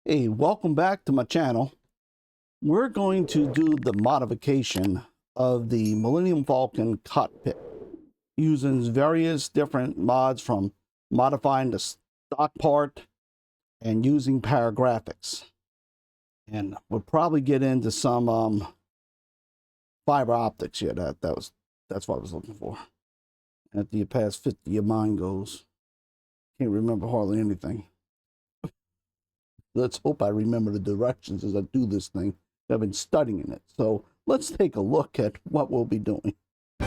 Hey, welcome back to my channel. We're going to do the modification of the Millennium Falcon Cockpit using various different mods, from modifying the stock part and using Paragrafix. And we'll probably get into some fiber optics here. That's what I was looking for. After you pass 50, your mind goes. Can't remember hardly anything. Let's hope I remember the directions as I do this thing. I've been studying it. So let's take a look at what we'll be doing. Oh,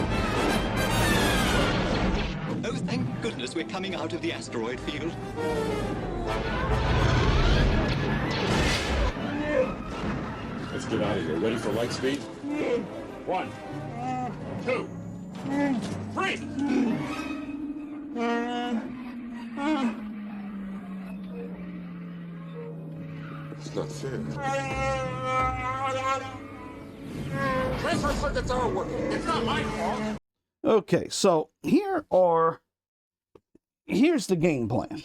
thank goodness we're coming out of the asteroid field. Let's get out of here. Ready for light speed? 1, 2, 3. It's not fair. Transfer circuits are working. It's not my fault. Okay, so here's the game plan.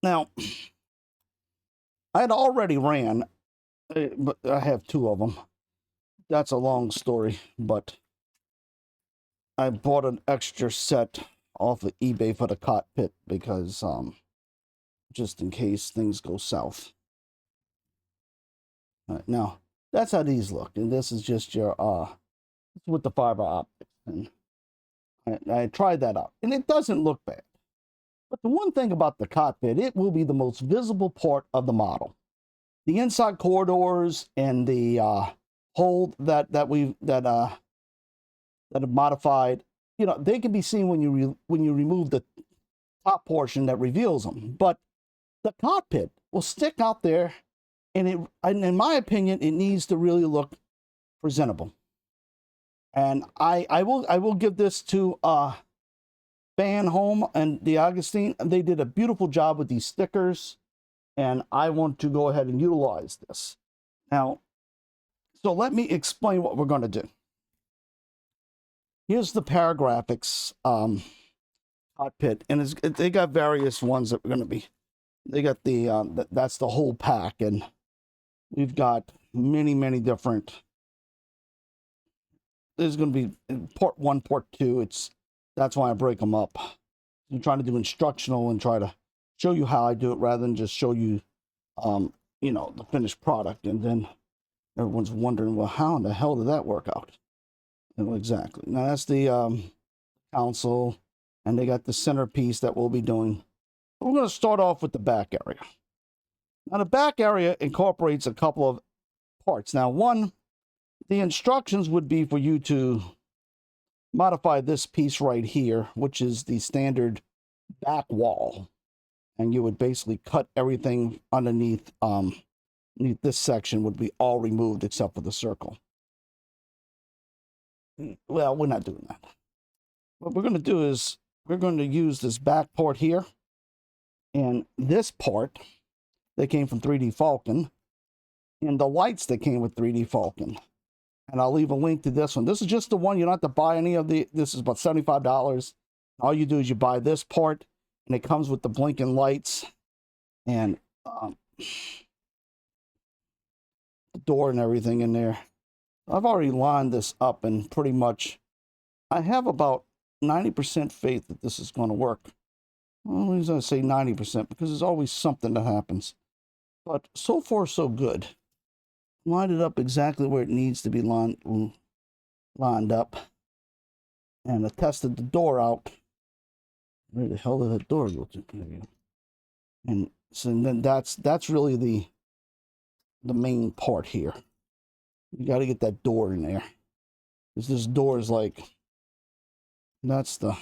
Now, I had already ran, but I have two of them. That's a long story, but I bought an extra set off of eBay for the Cockpit because just in case things go south. All right, now that's how these look, and this is just your with the fiber optics, and I tried that out, and it doesn't look bad. But the one thing about the Cockpit, it will be the most visible part of the model. The inside corridors and the hole that are modified, you know, they can be seen when you remove the top portion that reveals them. But the Cockpit will stick out there, and in my opinion, it needs to really look presentable. And I will give this to Fan Home and DeAgostini. They did a beautiful job with these stickers, and I want to go ahead and utilize this. Now, so let me explain what we're going to do. Here's the Paragrafix Cockpit, and they got various ones that we're going to be. They got the that's the whole pack, and we've got many different. There's going to be port 1, port 2. That's why I break them up. I'm trying to do instructional and try to show you how I do it rather than just show you, you know, the finished product. And then everyone's wondering, well, how in the hell did that work out? And exactly. Now that's the console, and they got the centerpiece that we'll be doing. We're going to start off with the back area. Now the back area incorporates a couple of parts. Now one, the instructions would be for you to modify this piece right here, which is the standard back wall. And you would basically cut everything underneath, underneath this section would be all removed except for the circle. Well, we're not doing that. What we're going to do is we're going to use this back part here. And this part, that came from 3D Falcon. And the lights that came with 3D Falcon. And I'll leave a link to this one. This is just the one. You don't have to buy any of the. This is about $75. All you do is you buy this part, and it comes with the blinking lights and the door and everything in there. I've already lined this up, and pretty much I have about 90% faith that this is going to work. Well, the reason I say 90% because there's always something that happens. But so far, so good. Lined it up exactly where it needs to be lined up, and I tested the door out. Where the hell did that door go to? And so then that's really the main part here. You got to get that door in there, because this door is like that's the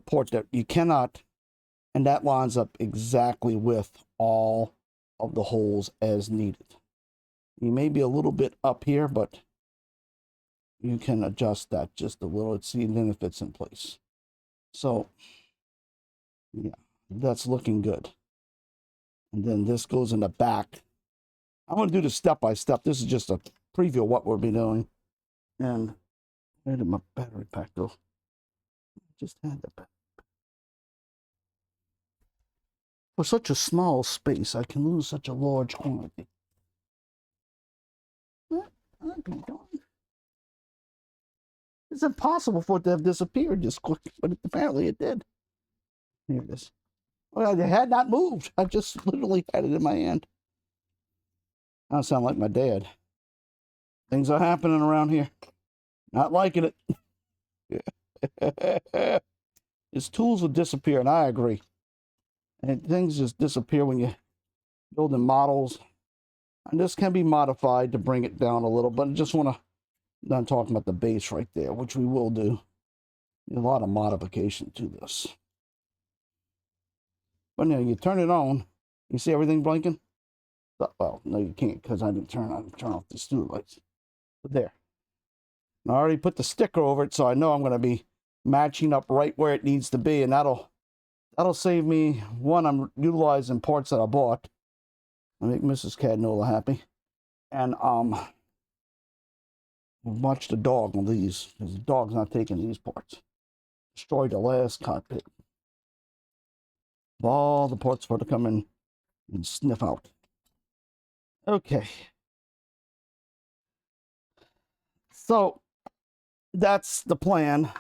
port that you cannot, and that lines up exactly with all of the holes as needed. You may be a little bit up here, but you can adjust that just a little. See, then it fits in place. So, yeah, that's looking good. And then this goes in the back. I'm going to do this step by step. This is just a preview of what we'll be doing. And where did my battery pack go? I just had the battery pack. For such a small space, I can lose such a large quantity. What? I'd be darned. It's impossible for it to have disappeared just quick, but apparently it did. Here it is. Well, it had not moved. I just literally had it in my hand. I sound like my dad. Things are happening around here. Not liking it. His tools will disappear, and I agree. And things just disappear when you're building models. And this can be modified to bring it down a little, but I just want to, I'm talking about the base right there, which we will do. A lot of modification to this. But now you turn it on, you see everything blinking? Well, no, you can't because I didn't turn off the studio lights. But there. I already put the sticker over it, so I know I'm going to be matching up right where it needs to be, and that'll save me. One, I'm utilizing parts that I bought. I make Mrs. Cadnola happy. And watch the dog on these, because the dog's not taking these parts. Destroyed the last cockpit. All the parts for to come in and sniff out. Okay. So that's the plan.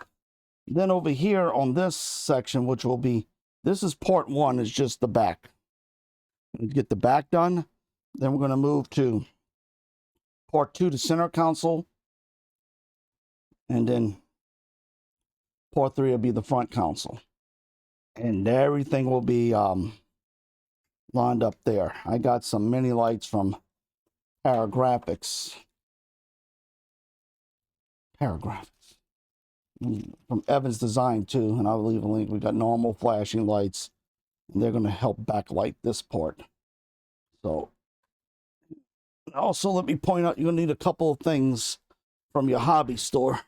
Then over here on this section, which will be, this is part one, is just the back. Get the back done. Then we're going to move to part two, the center console. And then part three will be the front console. And everything will be lined up there. I got some mini lights from Paragrafix. From Evans Design too, and I'll leave a link. We got normal flashing lights, and they're going to help backlight this part. So, also let me point out, you're going to need a couple of things from your hobby store.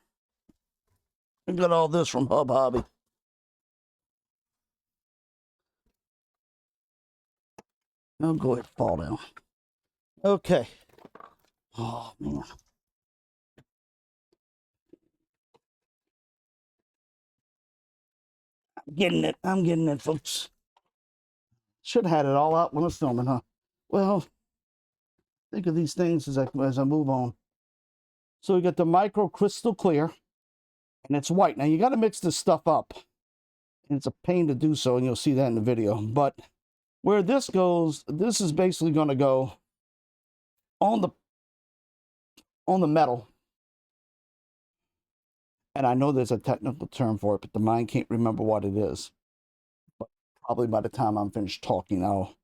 I got all this from Hub Hobby. I'll go ahead and fall down. Okay. Oh, man. I'm getting it, folks. Should have had it all out when I was filming, huh? Well, think of these things as I move on. So we got the micro crystal clear, and it's white. Now you got to mix this stuff up, and it's a pain to do so, and you'll see that in the video. But where this goes, this is basically going to go on the metal. And I know there's a technical term for it, but the mind can't remember what it is. But probably by the time I'm finished talking, I'll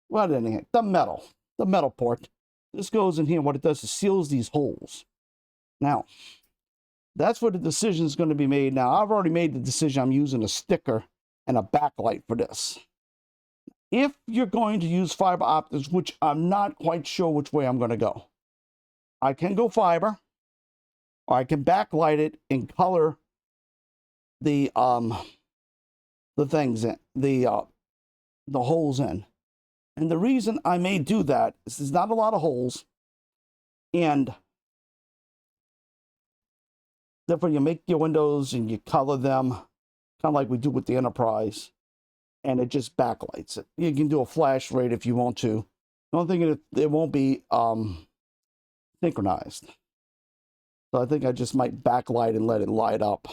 what anything? The metal port. This goes in here. What it does is seals these holes. Now, that's where the decision is going to be made. Now, I've already made the decision. I'm using a sticker and a backlight for this. If you're going to use fiber optics, which I'm not quite sure which way I'm going to go, I can go fiber, or I can backlight it and color the things in, the holes in. And the reason I may do that is there's not a lot of holes, and therefore you make your windows and you color them, kind of like we do with the Enterprise, and it just backlights it. You can do a flash rate if you want to. The only thing, it won't be synchronized. So I think I just might backlight and let it light up.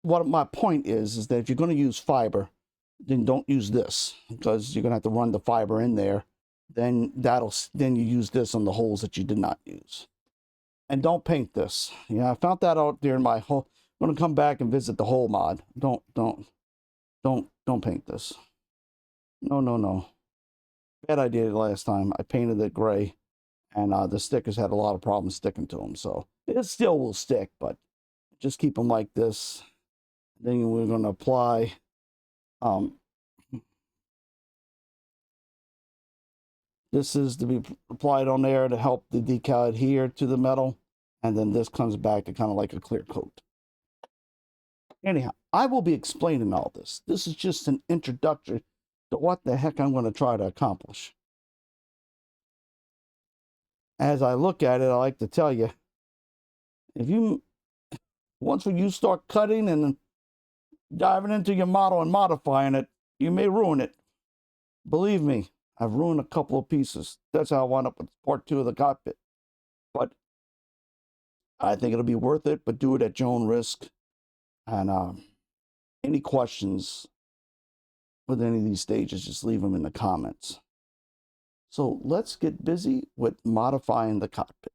What my point is that if you're going to use fiber, then don't use this, because you're going to have to run the fiber in there. Then you use this on the holes that you did not use. And don't paint this. Yeah, I found that out during my whole. I'm going to come back and visit the whole mod. Don't paint this. No. Bad idea last time. I painted it gray, and the stickers had a lot of problems sticking to them. So it still will stick, but just keep them like this. Then we're going to apply this is to be applied on there to help the decal adhere to the metal, and then this comes back to kind of like a clear coat. Anyhow, I will be explaining all this. This is just an introduction to what the heck I'm going to try to accomplish. As I look at it, I like to tell you, once you start cutting and diving into your model and modifying it, you may ruin it. Believe me, I've ruined a couple of pieces. That's how I wound up with part 2 of the cockpit. But I think it'll be worth it, but do it at your own risk. And any questions with any of these stages, just leave them in the comments. So let's get busy with modifying the cockpit.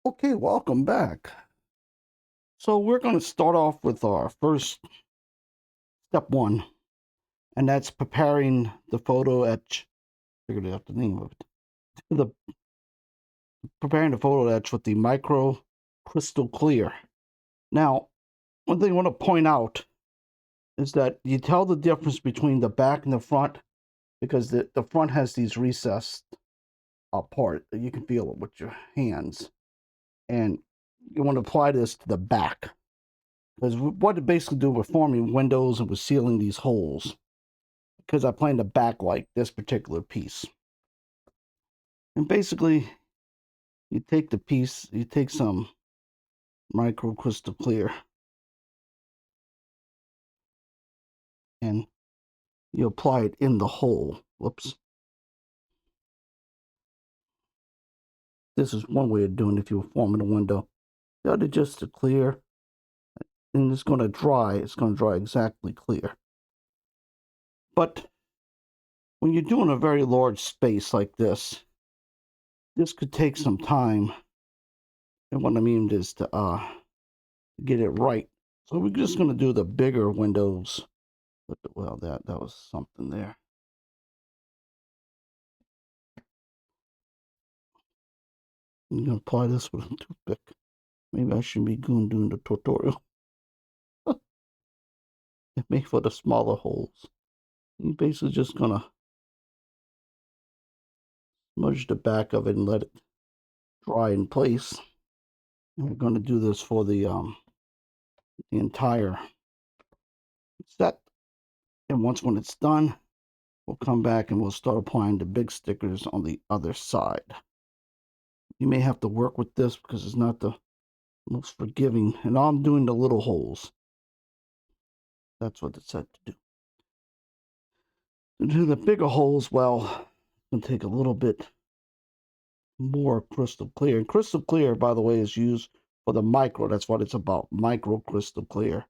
Okay, welcome back. So we're going to start off with our first step 1, and that's preparing the photo etch. Figured out the name of it. Preparing the photo etch with the micro crystal clear. Now, one thing I want to point out is that you tell the difference between the back and the front, because the front has these recessed part that you can feel it with your hands. And you want to apply this to the back, because what it basically do, we're forming windows and we're sealing these holes, because I plan to backlight this particular piece. And basically, you take the piece, you take some micro crystal clear, and you apply it in the hole. Whoops. This is one way of doing it if you were forming a window. The other just to clear, and it's going to dry. It's going to dry exactly clear. But when you're doing a very large space like this could take some time. And what I mean is to get it right. So we're just going to do the bigger windows. Well, that was something there. I'm going to apply this with a toothpick. Maybe I shouldn't be doing the tutorial. It's made for the smaller holes. You're basically just going to smudge the back of it and let it dry in place. And we're going to do this for the entire set. And when it's done, we'll come back and we'll start applying the big stickers on the other side. You may have to work with this because it's not the most forgiving. And I'm doing the little holes. That's what it's set to do. To do the bigger holes, well, it's going to take a little bit more crystal clear. And crystal clear, by the way, is used for the micro. That's what it's about, micro crystal clear.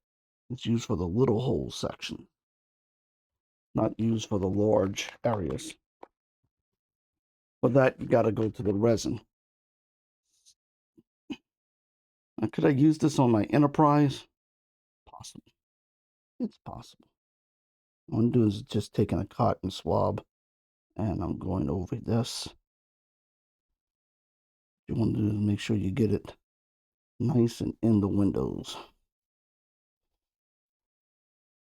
It's used for the little hole section, not used for the large areas. For that, you got to go to the resin. Now, could I use this on my Enterprise? Possible. It's possible. What I'm doing is just taking a cotton swab and I'm going over this. What you want to do is make sure you get it nice and in the windows.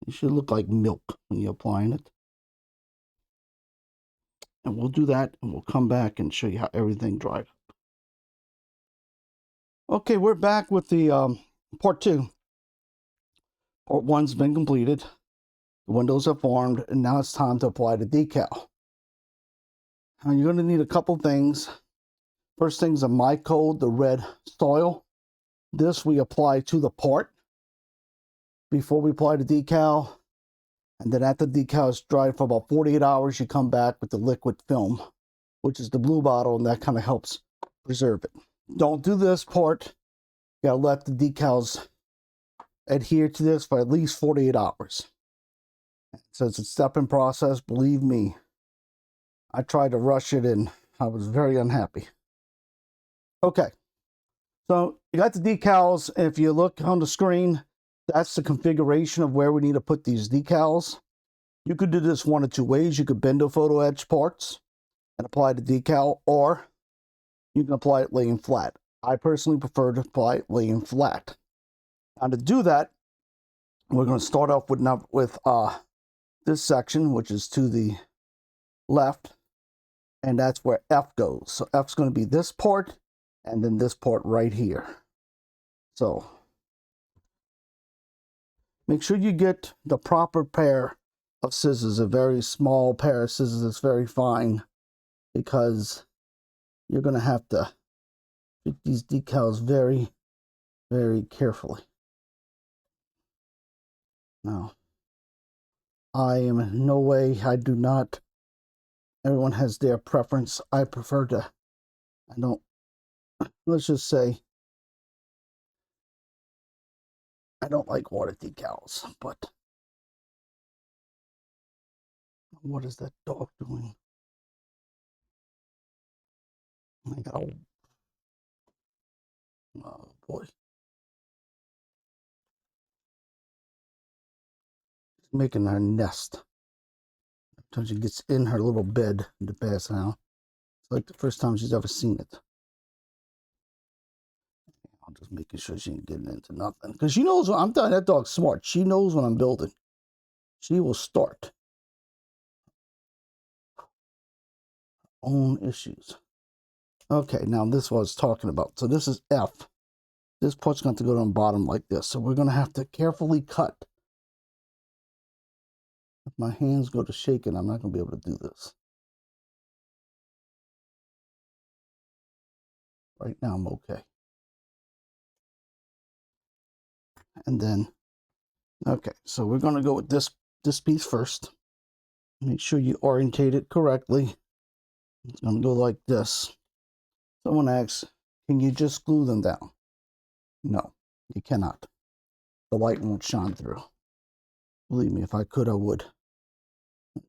It should look like milk when you're applying it. And we'll do that and we'll come back and show you how everything dried up. Okay, we're back with the part 2. Part 1's been completed. The windows are formed, and now it's time to apply the decal. Now you're going to need a couple things. First thing's a my code, the red soil. This we apply to the part before we apply the decal. And then after the decal is dried for about 48 hours, you come back with the liquid film, which is the blue bottle, and that kind of helps preserve it. Don't do this part. You gotta let the decals adhere to this for at least 48 hours. So it's a step-in process, believe me. I tried to rush it and I was very unhappy. Okay, so you got the decals. If you look on the screen, that's the configuration of where we need to put these decals. You could do this one of two ways. You could bend the photo edge parts and apply the decal, or you can apply it laying flat. I personally prefer to apply it laying flat. Now to do that, we're going to start off with this section, which is to the left, and that's where F goes. So F's going to be this part, and then this part right here. So make sure you get the proper pair of scissors, a very small pair of scissors that's very fine, because you're going to have to fit these decals very, very carefully. No. I am in no way, I do not. Everyone has their preference. I prefer to, I don't, let's just say, I don't like water decals, but what is that dog doing? I got, oh boy. She's making her nest. Until she gets in her little bed to pass out. It's like the first time she's ever seen it. I'm just making sure she ain't getting into nothing. Because she knows when I'm telling that dog's smart. She knows when I'm building. She will start. Own issues. Okay, now this is what I was talking about. So this is F. This part's going to go down the bottom like this. So we're going to have to carefully cut. If my hands go to shaking, I'm not going to be able to do this. Right now, I'm okay. And then, okay, so we're going to go with this piece first. Make sure you orientate it correctly. It's going to go like this. Someone asks, can you just glue them down? No, you cannot. The light won't shine through. Believe me, if I could, I would.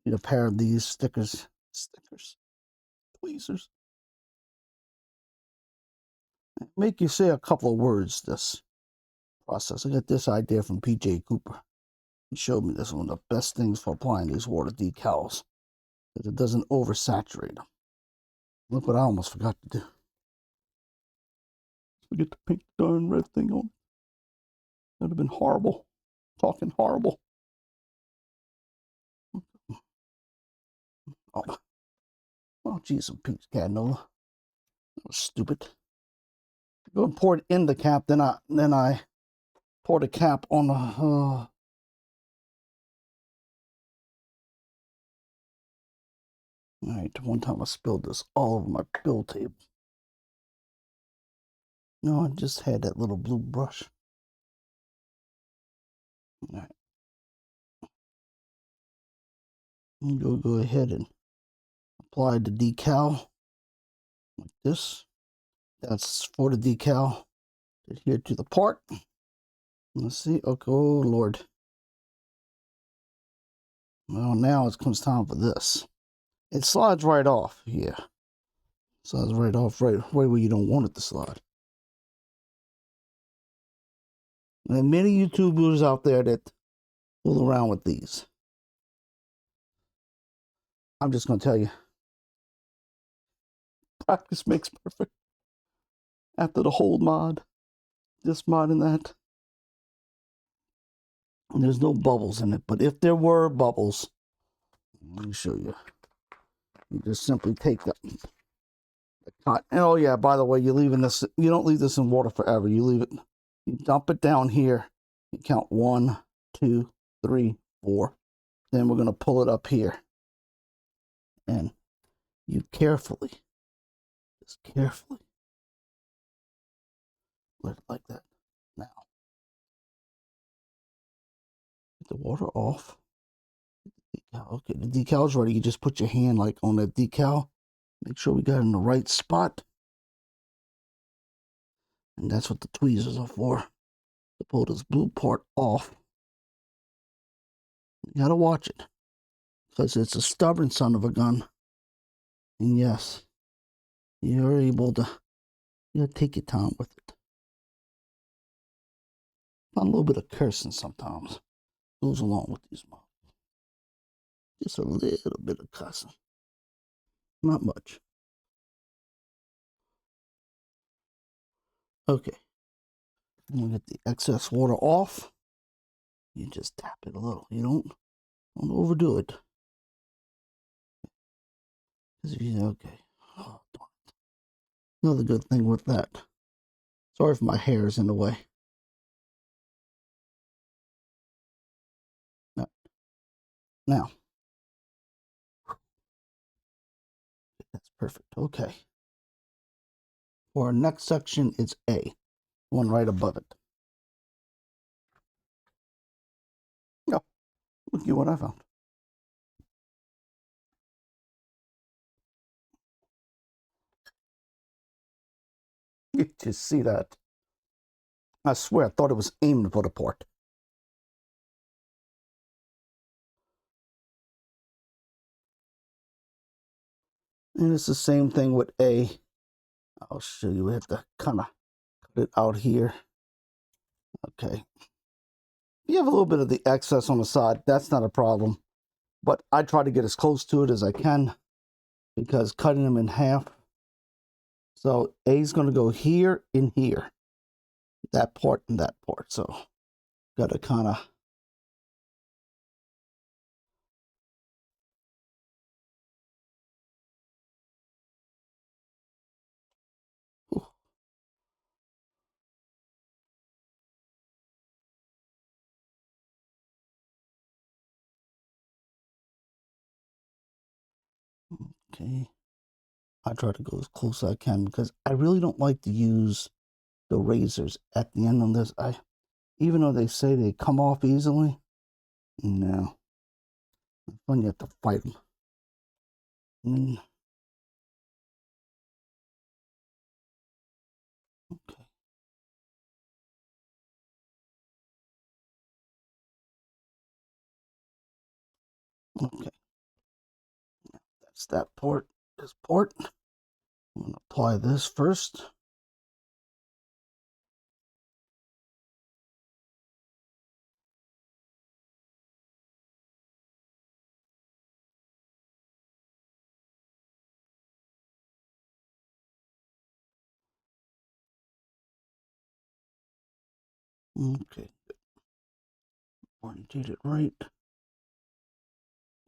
Need a pair of these stickers, tweezers. Make you say a couple of words, this process. I got this idea from PJ Cooper. He showed me this one of the best things for applying these water decals, because it doesn't oversaturate them. Look what I almost forgot to do. Forget the pink darn red thing on. That would have been horrible. Talking horrible. Oh, geez, some peach canola. That was stupid. Go and pour it in the cap, then I pour the cap on the. All right, one time I spilled this all over my build table. No, I just had that little blue brush. All right. Go ahead and apply the decal like this. That's for the decal. Adhere to the part. Let's see. Okay, oh Lord. Well, now it comes time for this. It slides right off. Yeah. Slides right off, right where you don't want it to slide. And there are many YouTubers out there that fool around with these. I'm just going to tell you. Practice makes perfect. After the hold mod, this mod and that. And there's no bubbles in it. But if there were bubbles, let me show you. You just simply take the cotton. And oh yeah, by the way, you're leaving this. You don't leave this in water forever. You leave it. You dump it down here. You count 1, 2, 3, 4. Then we're going to pull it up here. And you carefully, just carefully, let it like that. Now, get the water off. Okay, the decal's ready. You just put your hand like on that decal. Make sure we got it in the right spot. And that's what the tweezers are for. To pull this blue part off. You gotta watch it. Because it's a stubborn son of a gun. And yes, you're able to, you gotta take your time with it. A little bit of cursing sometimes goes along with these models. Just a little bit of cussing. Not much. Okay. I'm gonna get the excess water off. You just tap it a little. You don't overdo it. Okay. Oh, darn it. Another good thing with that. Sorry if my hair is in the way. Now. That's perfect. Okay. For our next section, it's A. One right above it. Look at what I found. You just see that. I swear, I thought it was aimed for the port. And it's the same thing with A. I'll show you. We have to kind of cut it out here. Okay. You have a little bit of the excess on the side. That's not a problem. But I try to get as close to it as I can because cutting them in half. So A is going to go here and here. That part and that part. So got to kind of. Okay. I try to go as close as I can because I really don't like to use the razors at the end of this. Even though they say they come off easily, no. It's fun, you have to fight them. Okay. Okay. That's that port. This port. I'm going to apply this first. Okay. Orientate it right.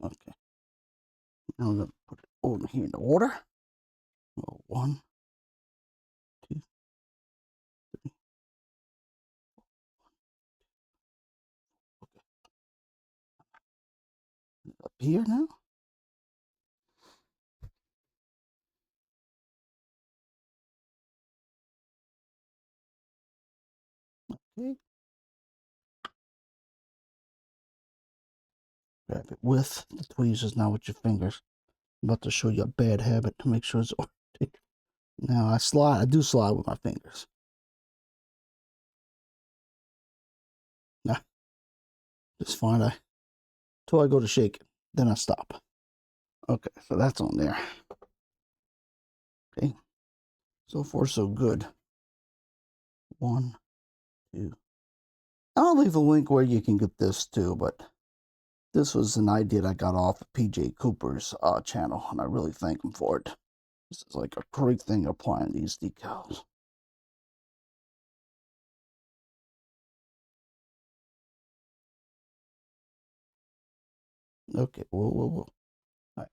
Okay. Now I'm going to put it over here in the water. Well, 1, 2, 3. Okay. Up here now. Okay. Grab it with the tweezers, now with your fingers. I'm about to show you a bad habit to make sure it's oriented. Now I do slide with my fingers. Nah, just fine. Till I go to shake it, then I stop. Okay, so that's on there. Okay, so far so good. 1, 2. I'll leave a link where you can get this too, but this was an idea that I got off of PJ Cooper's channel, and I really thank him for it. This is like a great thing applying these decals. Okay, whoa. All right.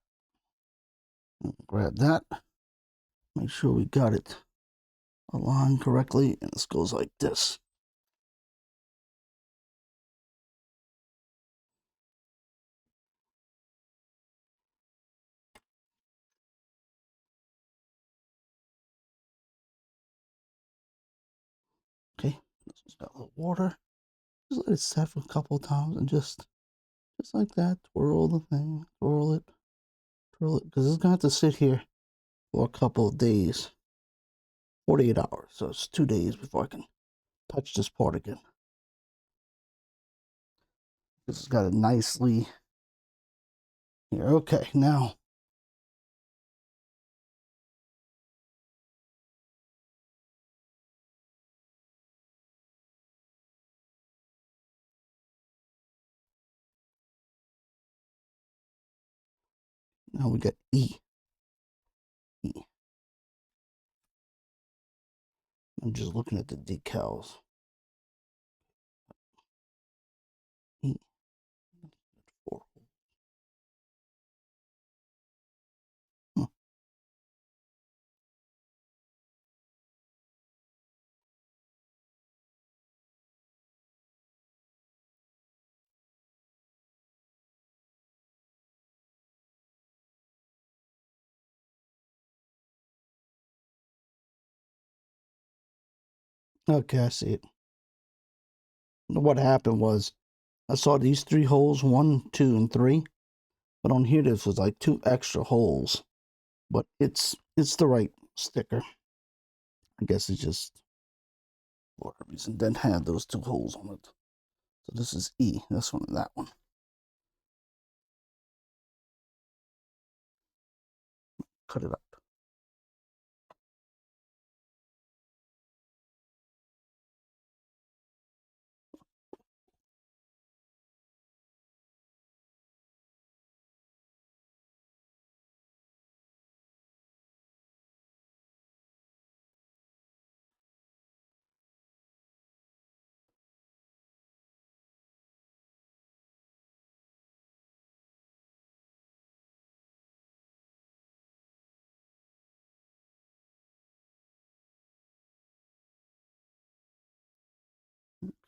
Grab that. Make sure we got it aligned correctly, and this goes like this. Okay, this has got a little water. Just let it set for a couple of times and just like that, twirl the thing, twirl it, because it's going to have to sit here for a couple of days, 48 hours. So it's 2 days before I can touch this part again. This has got it nicely here. Okay, now we got E. I'm just looking at the decals. E. 4. Okay, I see it. What happened was I saw these 3 holes, 1, 2, and 3. But on here, this was like 2 extra holes. But it's the right sticker. I guess it's just for whatever reason didn't have those 2 holes on it. So this is E, this one and that one. Cut it up.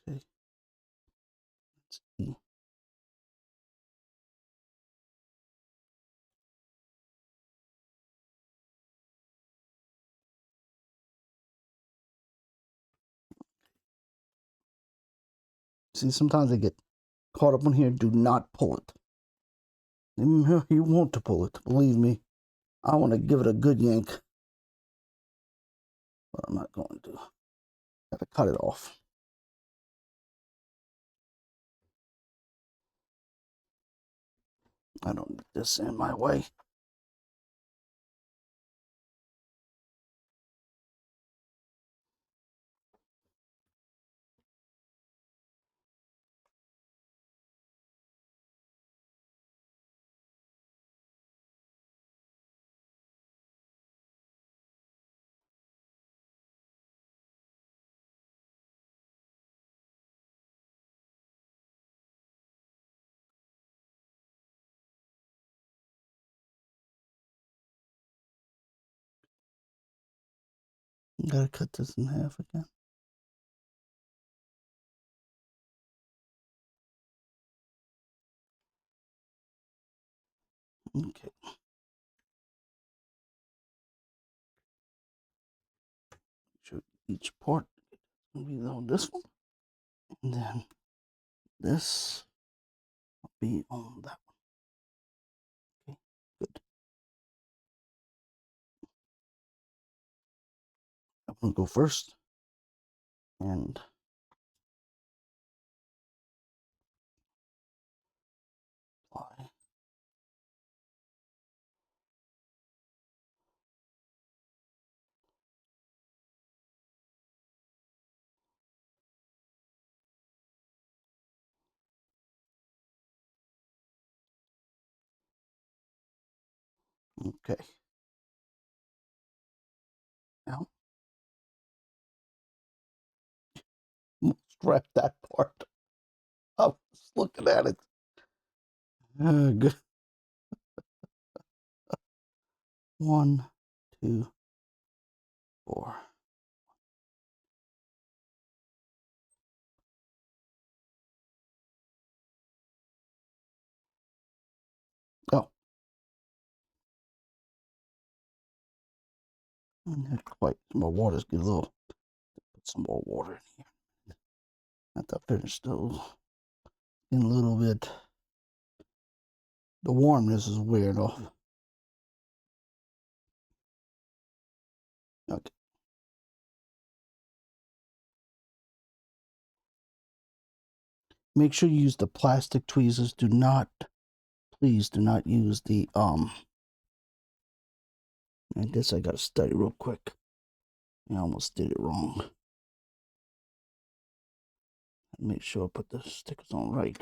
Okay. It's E. See, sometimes I get caught up on here. Do not pull it. You want to pull it, believe me. I want to give it a good yank, but I'm not going to. Got to cut it off. I don't need this in my way. Gotta cut this in half again. Okay. Should each part be on this one, and then this will be on that one. Okay, good. I'm gonna go first, and apply. Okay. Now, scrap that part. I was looking at it. Good. 1, 2, 4. Oh, not quite. My water's good. A little. Put some more water in here. Not to finish those. In a little bit. The warmness is wearing off. Okay. Make sure you use the plastic tweezers. Do not, please do not use the, and this I gotta study real quick. I almost did it wrong. Make sure I put the stickers on right.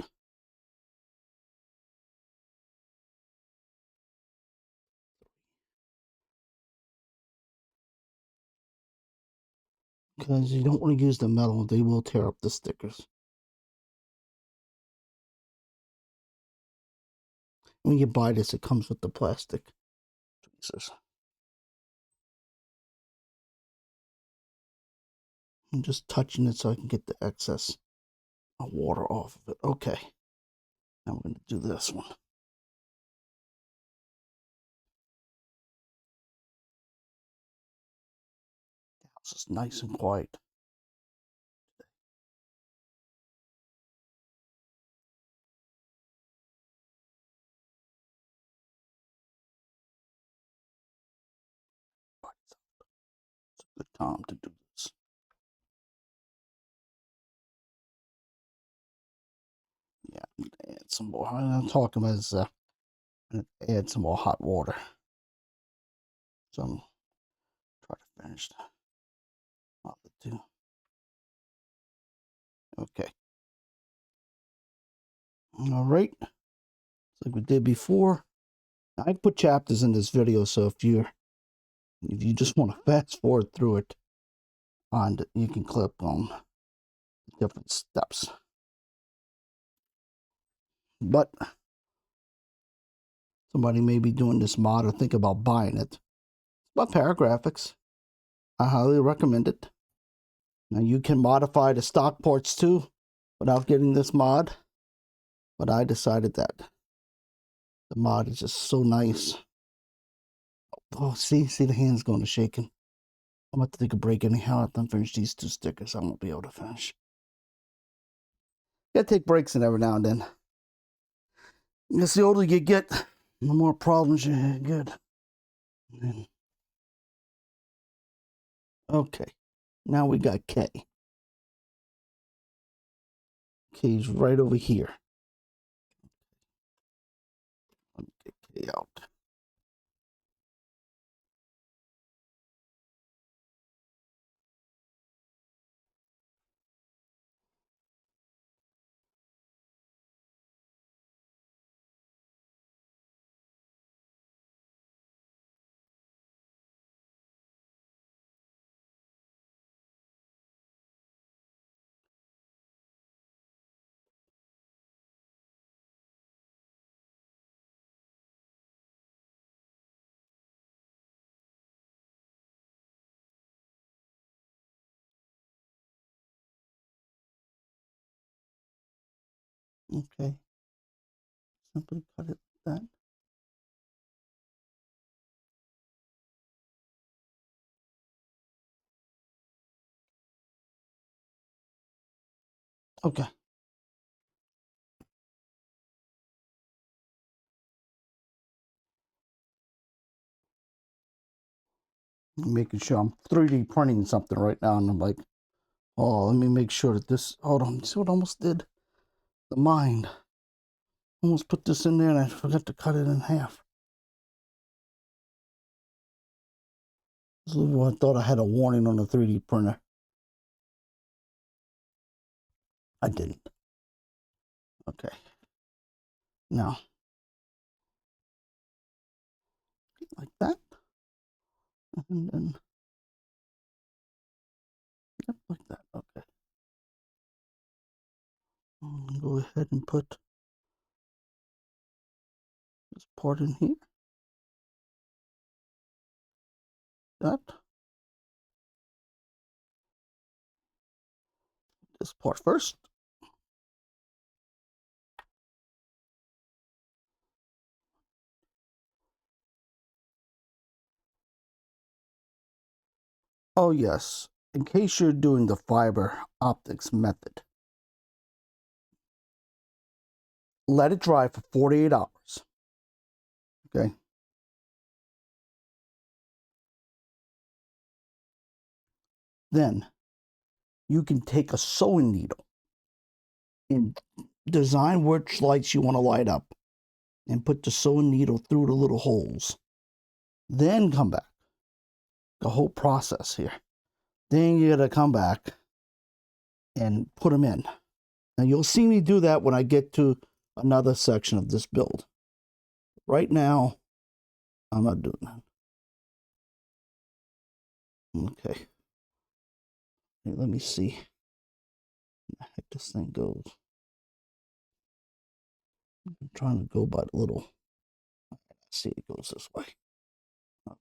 Because you don't want to use the metal, they will tear up the stickers. When you buy this, it comes with the plastic tweezers. I'm just touching it so I can get the excess of water off of it. Okay. Now we're going to do this one. The house is nice and quiet. Good time to do this. Yeah, I'm gonna add some more. I'm talking about is add some more hot water. So I'm try to finish the other two. Okay. All right. Like we did before. I put chapters in this video, so if you just want to fast forward through it, and you can click on different steps. But somebody may be doing this mod or think about buying it. But Paragrafix, I highly recommend it. Now you can modify the stock parts too without getting this mod. But I decided that the mod is just so nice. Oh, see the hands going to shaking. I'm about to take a break anyhow. After I finish these two stickers, I won't be able to finish. Gotta take breaks and every now and then. I guess the older you get, the more problems you get. Okay, now we got K. K's right over here. Let me get K out. Okay, simply cut it like that. Okay. I'm making sure I'm 3D printing something right now, and I'm like, oh, let me make sure that this, hold on, see what I almost did? The mind. Almost put this in there and I forgot to cut it in half. So I thought I had a warning on the 3D printer. I didn't. Okay. Now, like that. And then, yep, like that. Okay. Go ahead and put this part in here. That. This part first. Oh, yes. In case you're doing the fiber optics method, let it dry for 48 hours. Okay. Then you can take a sewing needle and design which lights you want to light up and put the sewing needle through the little holes. Then come back. The whole process here. Then you gotta come back and put them in. And you'll see me do that when I get to another section of this build. Right now, I'm not doing that. Okay. Hey, let me see how the heck this thing goes. I'm trying to go by the little. See, it goes this way. Okay.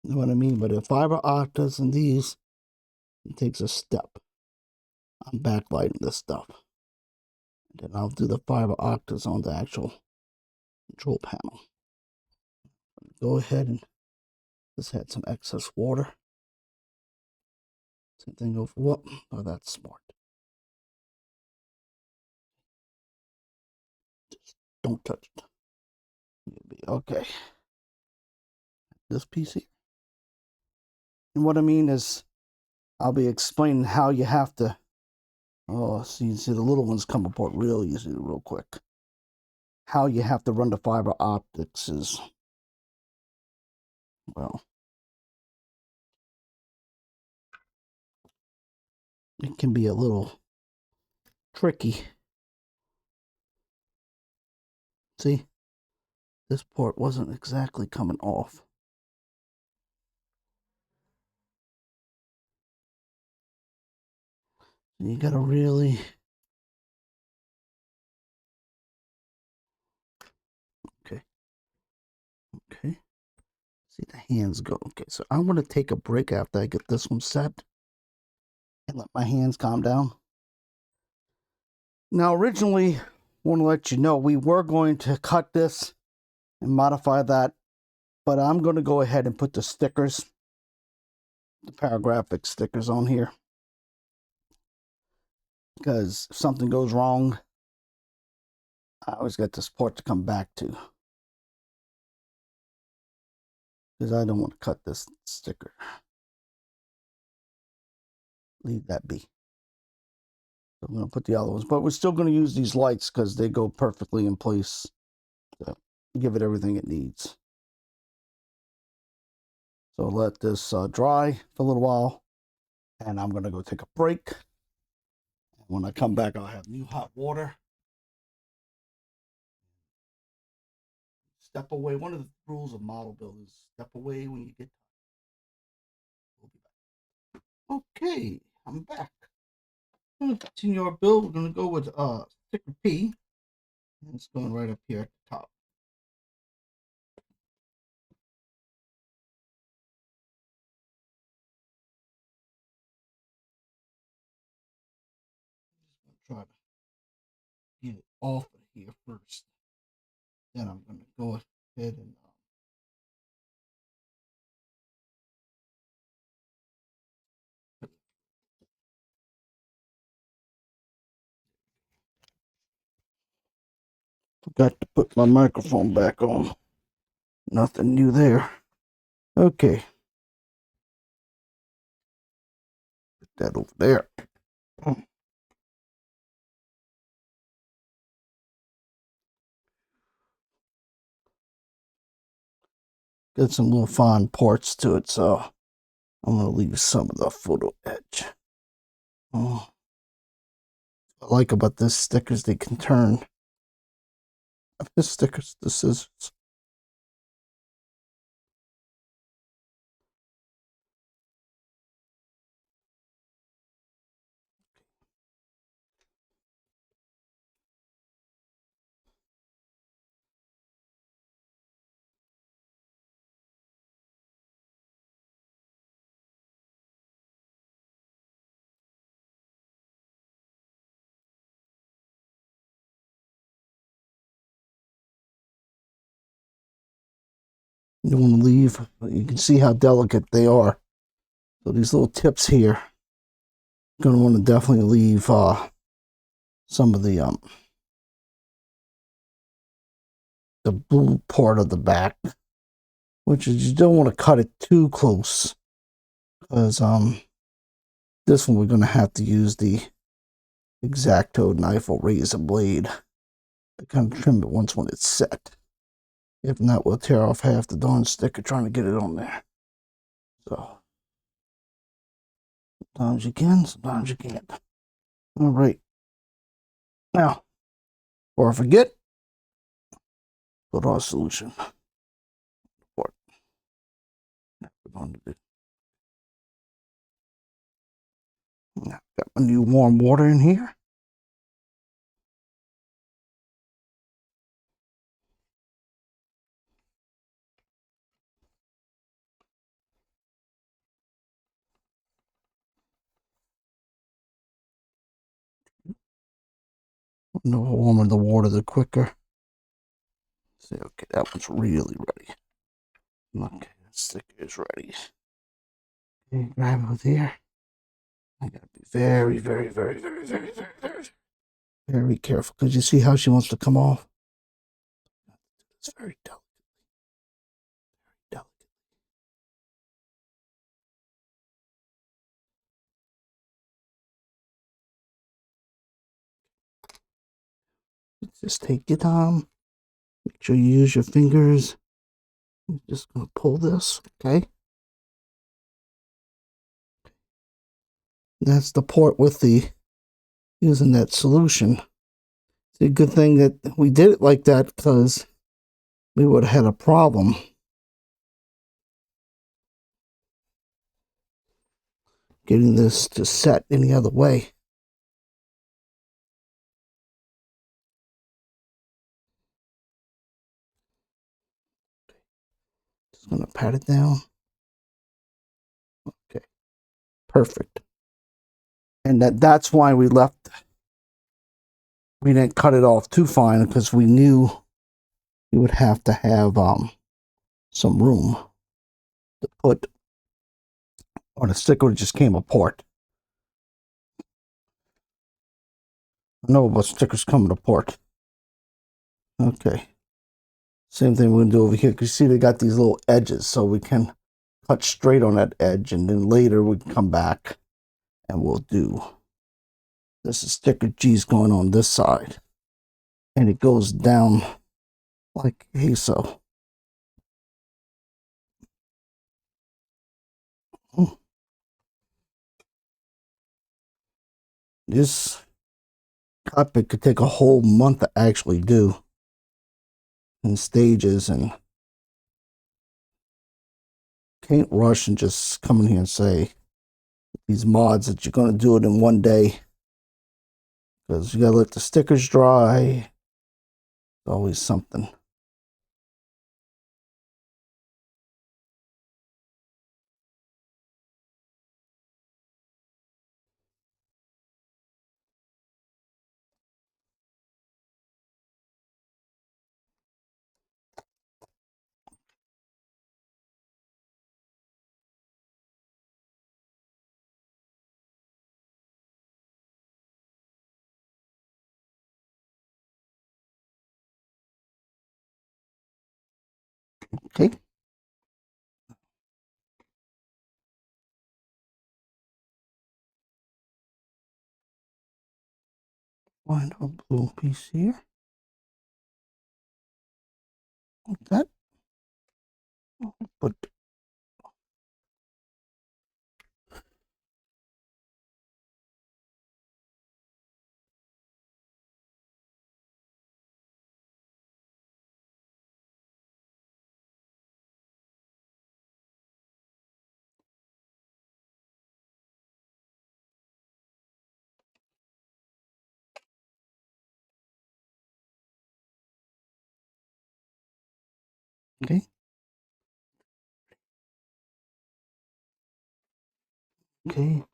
You know what I mean? But the fiber optics and these, it takes a step. I'm backlighting this stuff. And then I'll do the fiber optics on the actual control panel. Go ahead and just had some excess water. Same thing over. Whoop. Oh, that's smart. Just Don't touch it. Okay. This piece here. And what I mean is, I'll be explaining how you have to. Oh, see the little ones come apart real easy, real quick. How you have to run the fiber optics is, well, it can be a little tricky. See, this port wasn't exactly coming off. You gotta really. Okay. See the hands go. Okay, so I'm gonna take a break after I get this one set and let my hands calm down. Now, originally, I want to let you know we were going to cut this and modify that, but I'm going to go ahead and put the stickers, the Paragrafix stickers on here, because if something goes wrong, I always got this port to come back to, because I don't want to cut this sticker. Leave that be. So I'm going to put the other ones, but we're still going to use these lights because they go perfectly in place to give it everything it needs. So let this dry for a little while, and I'm going to go take a break. When I come back, I'll have new hot water. Step away. One of the rules of model build is step away when you get time. We'll be back. Okay, I'm back. I'm going to continue our build. We're going to go with sticker P. And it's going right up here at the top. I'm just going to try to get it off of here first. Then I'm going to go ahead and forgot to put my microphone back on. Nothing new there. Okay. Put that over there. Got some little fine parts to it, so I'm going to leave some of the photo edge. Oh. What I like about this stickers, they can turn. This stickers, the scissors. You want to leave, you can see how delicate they are. So these little tips here, you're going to want to definitely leave some of the blue part of the back, which is you don't want to cut it too close, because this one we're going to have to use the X-Acto knife or razor blade to kind of trim it once when it's set. If not, we'll tear off half the darn sticker trying to get it on there. So sometimes you can, sometimes you can't. All right. Now, before I forget, put our solution. What we're going to do. Now, got my new warm water in here. The warmer the water, the quicker. See, okay, that one's really ready. Okay, that sticker is ready. Okay, grab it there. I gotta be very, very, very, very, very, very, very, very careful, because you see how she wants to come off. It's very delicate. Delicate. Just take your time. Make sure you use your fingers. I'm just gonna pull this, okay? That's the port with the using that solution. It's a good thing that we did it like that because we would have had a problem getting this to set any other way. Just gonna pat it down. Okay, perfect. And that's why we left. We didn't cut it off too fine because we knew we would have to have some room to put, or the sticker just came apart. I know about stickers coming apart. Okay. Same thing we're going to do over here. Because you see they got these little edges. So we can cut straight on that edge. And then later we can come back and we'll do. This is sticker G's going on this side. And it goes down like so. This cockpit could take a whole month to actually do in stages, and can't rush and just come in here and say these mods that you're going to do it in one day, because you got to let the stickers dry. It's always something. Okay. Find our blue piece here. Like that. But okay. Okay.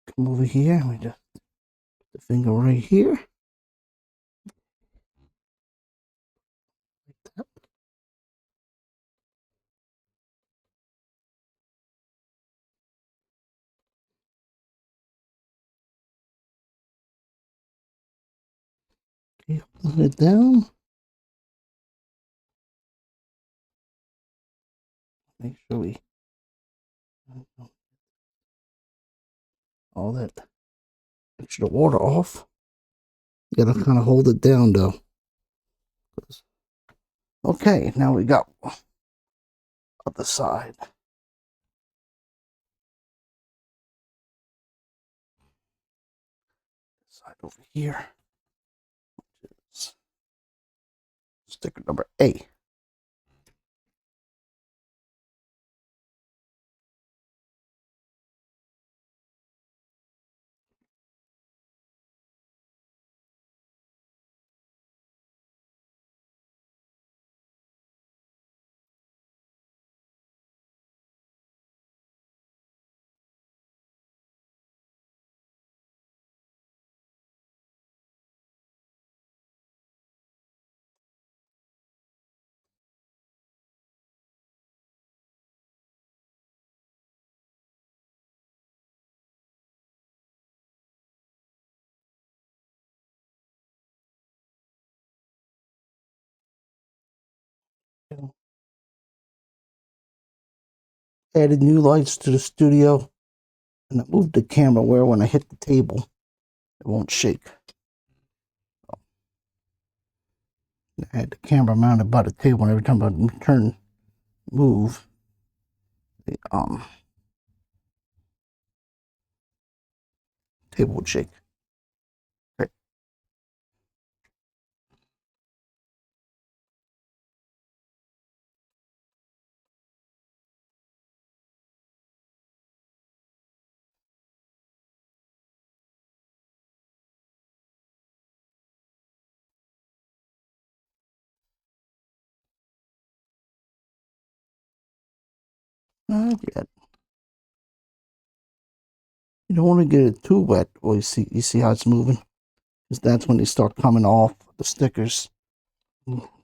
Come over here. We just put the finger right here. Like that. Okay, put it down. Make sure we all that extra water off. You gotta kind of hold it down though. Okay, now we got other side. Side over here. Which is sticker number A. Added new lights to the studio, and I moved the camera where when I hit the table, it won't shake. I had the camera mounted by the table, and every time I move, the table would shake. Okay. Not yet. You don't want to get it too wet. Well, you see how it's moving? Because that's when they start coming off the stickers.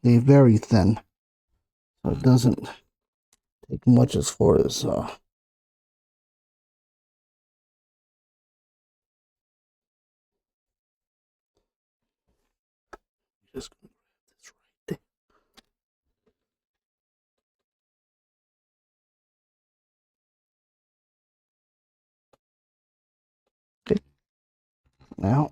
They're very thin, so it doesn't take much as far as just grab this right there. Okay. Now,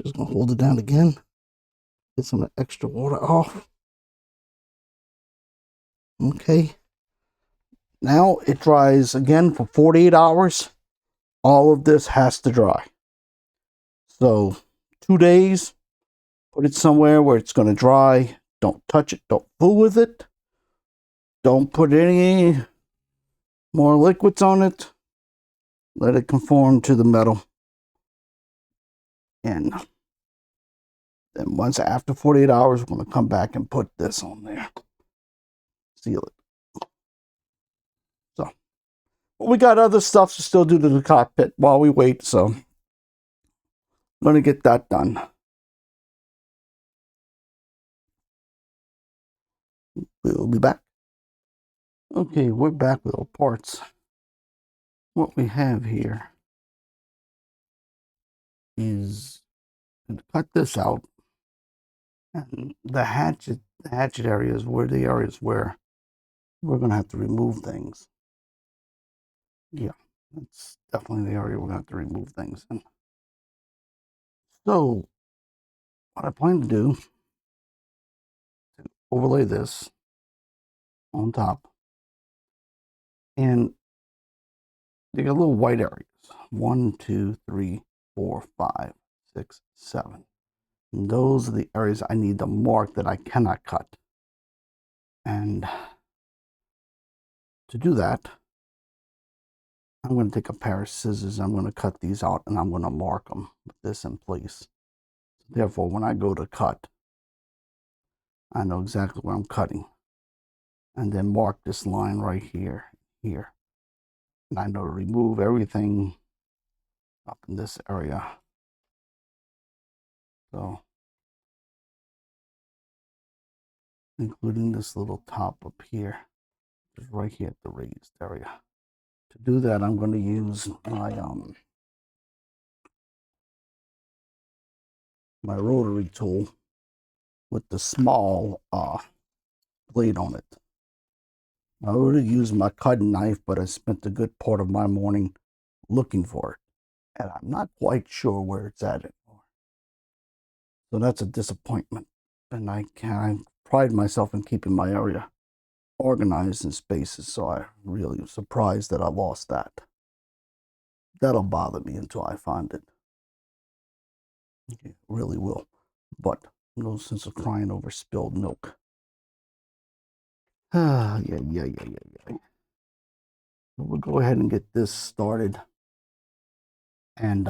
just gonna hold it down again. Get some of the extra water off. Okay. Now it dries again for 48 hours. All of this has to dry. So 2 days, put it somewhere where it's going to dry. Don't touch it. Don't fool with it. Don't put any more liquids on it. Let it conform to the metal. And then once after 48 hours, we're going to come back and put this on there. Seal it. So, we got other stuff to still do to the cockpit while we wait. So, I'm going to get that done. We'll be back. Okay, we're back with our parts. What we have here is to cut this out, and the hatchet areas were the areas where we're going to have to remove things. Yeah, that's definitely the area we're going to have to remove things in. So, what I plan to do is overlay this on top, and you got little white areas. 1, 2, 3, 4, 5, 6, 7. And those are the areas I need to mark that I cannot cut. And to do that, I'm going to take a pair of scissors. I'm going to cut these out, and I'm going to mark them with this in place. Therefore, when I go to cut, I know exactly where I'm cutting. And then mark this line right here, here. And I know to remove everything up in this area. So, including this little top up here, which is right here at the raised area. To do that, I'm going to use my rotary tool with the small blade on it. I would have used my cutting knife, but I spent a good part of my morning looking for it, and I'm not quite sure where it's at anymore. So that's a disappointment, and I pride myself in keeping my area organized in spaces, so I really am surprised that I lost that. That'll bother me until I find it. It really will, but no sense of crying over spilled milk. Yeah. We'll go ahead and get this started and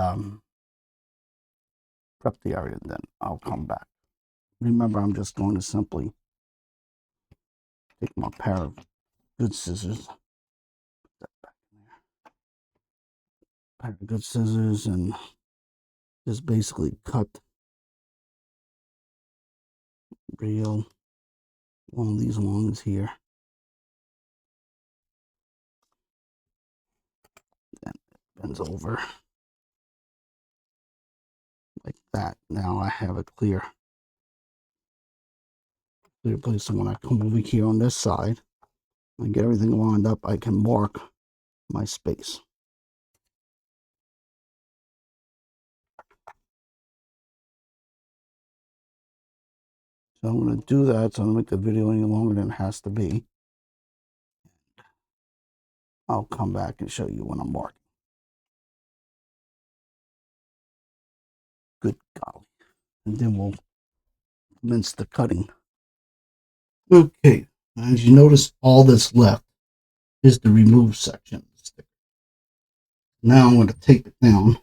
prep the area, and then I'll come back. Remember, I'm just going to simply take my pair of good scissors, put that back in there, pair of good scissors, and just basically cut real along these lines here. Then it bends over like that. Now I have it clear place. So when I come over here on this side and get everything lined up, I can mark my space. So I'm going to do that, so I'm going to make the video any longer than it has to be. I'll come back and show you when I'm marking. Good golly. And then we'll commence the cutting. Okay, as you notice, all that's left is the remove section of the sticker. Now I'm going to tape it down.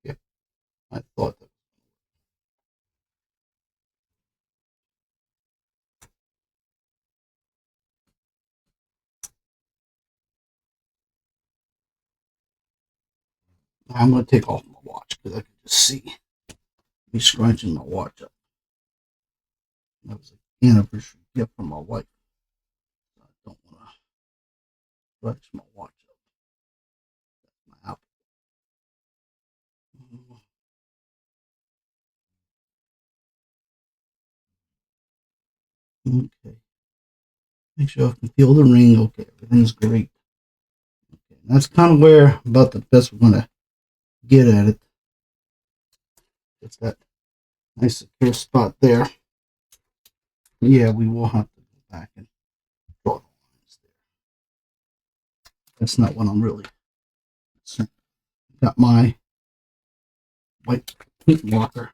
Yeah, I thought that. I'm going to take off my watch because I can just see me scrunching my watch up. That was an anniversary gift from my wife. I don't want to scratch my watch up. That's my Apple. Okay. Make sure I can feel the ring. Okay, everything's great. Okay, that's kind of where about the best we're going to get at it. It's that nice secure spot there. Yeah, we will have to go back and draw the lines there. That's not what I'm really concerned. Got my white paint marker.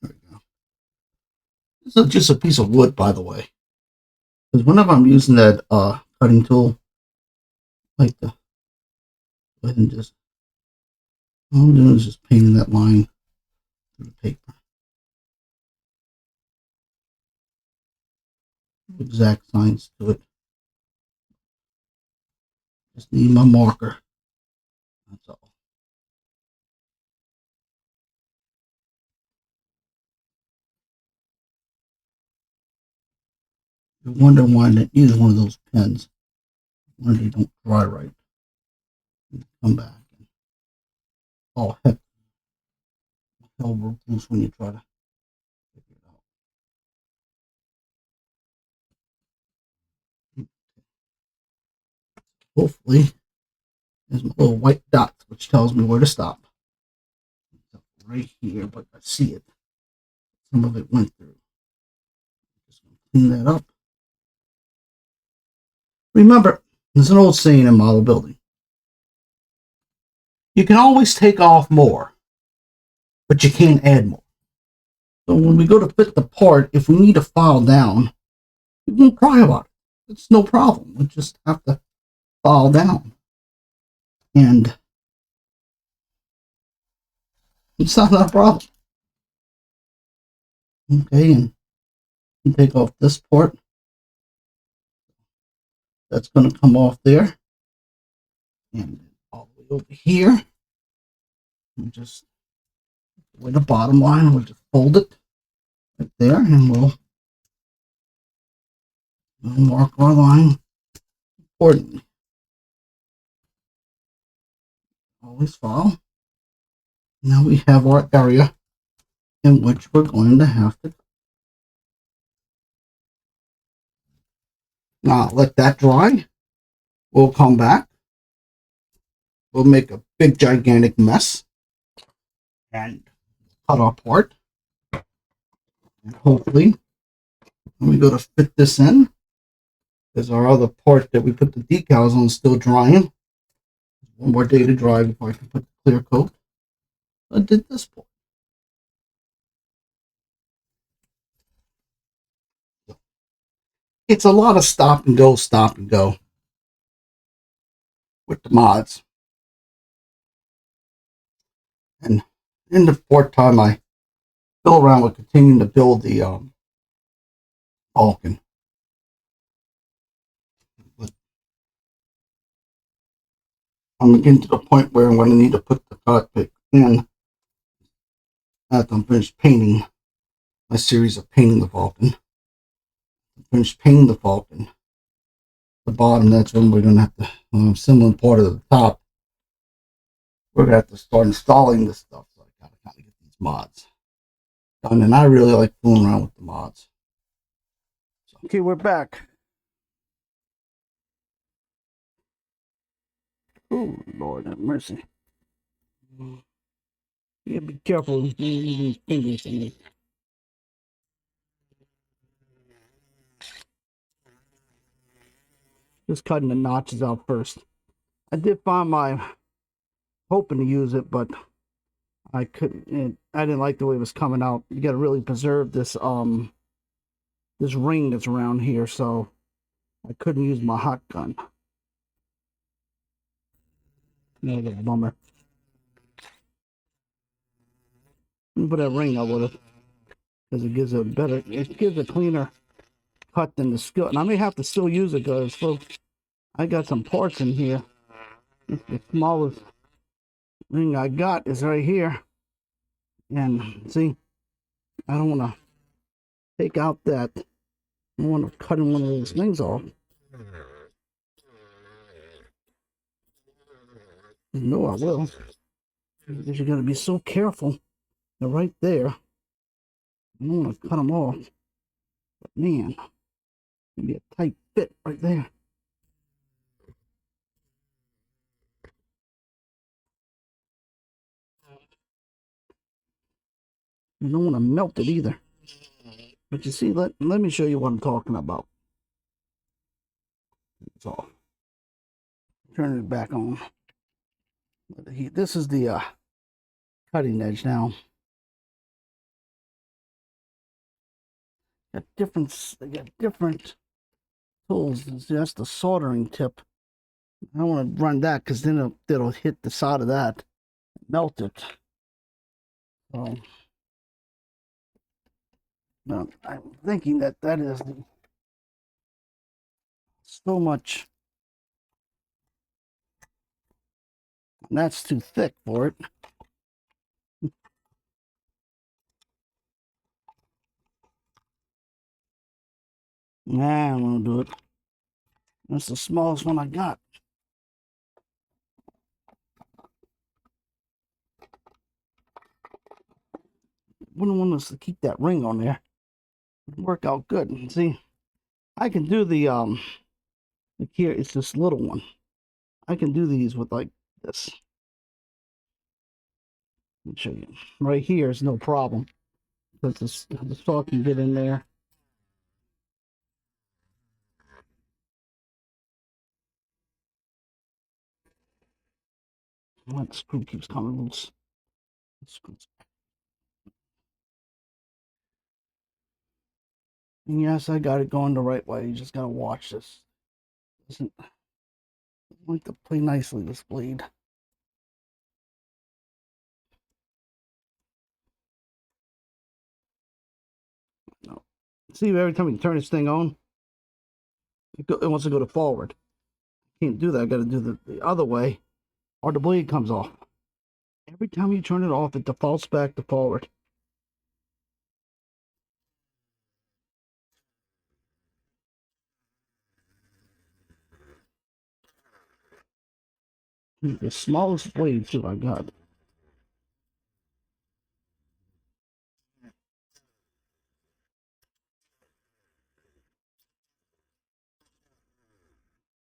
There we go. This is just a piece of wood, by the way. Because whenever I'm using that cutting tool, I like to go ahead and just, all I'm doing is just painting that line through the paper. Exact signs to it. Just need my marker. That's all. You're wondering why I didn't use one of those pens. When they don't dry right. Come back. Oh, heck. Hell broke loose when you try to figure it out. Hopefully, there's my little white dot, which tells me where to stop. Right here, but I see it. Some of it went through. Just gonna clean that up. Remember, there's an old saying in model building. You can always take off more, but you can't add more. So when we go to fit the part, if we need to file down, we won't cry about it. It's no problem. We just have to file down. And it's not a problem. Okay, and you take off this part. That's going to come off there. And all the way over here. And just with the bottom line, we'll just fold it right there, and we'll mark our line accordingly. Always file. Now we have our area in which we're going to have to. Now let that dry. We'll come back. We'll make a big gigantic mess and cut our part. And hopefully, when we go to fit this in, there's our other part that we put the decals on still drying. One more day to dry before I can put the clear coat. I did this part. It's a lot of stop and go with the mods. And in the fourth time I go around with continuing to build the Falcon. I'm getting to the point where I'm going to need to put the cockpit in after I'm finished painting my series of painting the Falcon. Finish painting the Falcon. The bottom, that's when we're going to have to, similar part of the top, we're going to have to start installing this stuff. So I got to kind of get these mods done. And I really like fooling around with the mods. So, okay, we're back. Oh, Lord have mercy. You gotta be careful with these fingers in it. Just cutting the notches out first. I did find my hoping to use it, but I couldn't. I didn't like the way it was coming out. You got to really preserve this this ring that's around here, so I couldn't use my hot gun. Another bummer. But that ring I would have, because it gives a cleaner cut than the skill. And I may have to still use it because I got some parts in here. The smallest ring I got is right here. And see, I don't want to take out that. I don't want to cut one of those things off. No, I will. Because you're going to be so careful. They're right there. I don't want to cut them off. But man, it'll be a tight fit right there. You don't want to melt it either. But you see, let me show you what I'm talking about. It's off. Turn it back on. This is the cutting edge now. They got different tools. That's the soldering tip. I don't want to run that because then it'll hit the side of that, melt it. So no, I'm thinking that is so much. That's too thick for it. Nah, I won't do it. That's the smallest one I got. Wouldn't want us to keep that ring on there. It'd work out good. See, I can do the here. It's this little one. I can do these with like this. Let me show you. Right here is no problem because the saw can get in there. That screw keeps coming loose. And yes, I got it going the right way. You just gotta watch this. Doesn't like to play nicely, this blade. No. See, every time you turn this thing on, it wants to go to forward. Can't do that. I gotta do the other way, or the blade comes off. Every time you turn it off, it defaults back to forward. The smallest blade too I got.